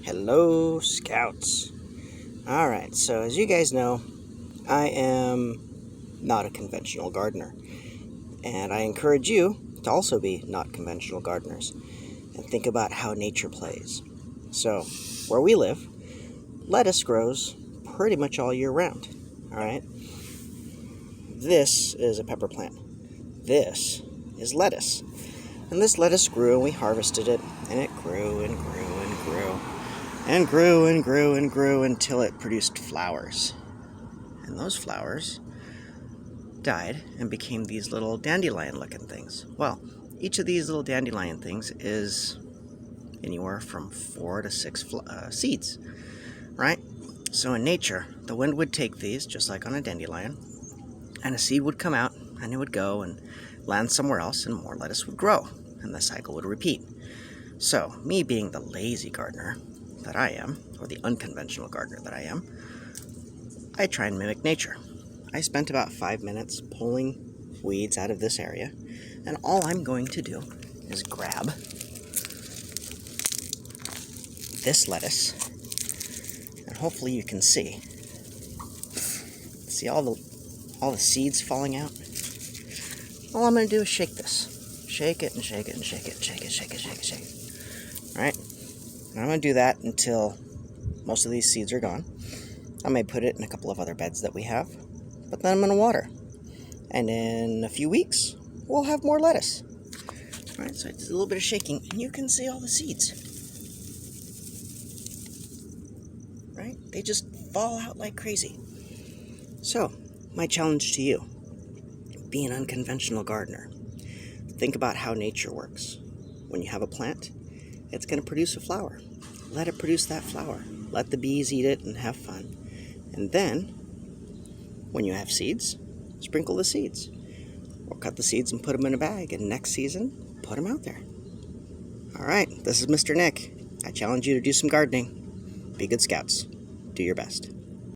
Hello, Scouts. Alright, so as you guys know, I am not a conventional gardener. And I encourage you to also be not conventional gardeners and think about how nature plays. So, where we live, lettuce grows pretty much all year round. Alright? This is a pepper plant. This is lettuce. And this lettuce grew and we harvested it, and it grew and grew and grew. And grew and grew and grew until it produced flowers. And those flowers died and became these little dandelion-looking things. Well, each of these little dandelion things is anywhere from 4 to 6 seeds, right? So in nature, the wind would take these, just like on a dandelion, and a seed would come out, and it would go and land somewhere else, and more lettuce would grow, and the cycle would repeat. So, me being the lazy gardener that I am, or the unconventional gardener that I am, I try and mimic nature. I spent about 5 minutes pulling weeds out of this area, and all I'm going to do is grab this lettuce, and hopefully you can see all the seeds falling out. All I'm going to do is shake this. Shake it and shake it and shake it and shake it, shake it, shake it, shake it. All right? And I'm going to do that until most of these seeds are gone. I may put it in a couple of other beds that we have, but then I'm going to water. And in a few weeks, we'll have more lettuce. All right, so it's a little bit of shaking, and you can see all the seeds. Right? They just fall out like crazy. So, my challenge to you, be an unconventional gardener. Think about how nature works. When you have a plant, it's going to produce a flower. Let it produce that flower. Let the bees eat it and have fun. And then, when you have seeds, sprinkle the seeds. Or cut the seeds and put them in a bag. And next season, put them out there. Alright, this is Mr. Nick. I challenge you to do some gardening. Be good scouts. Do your best.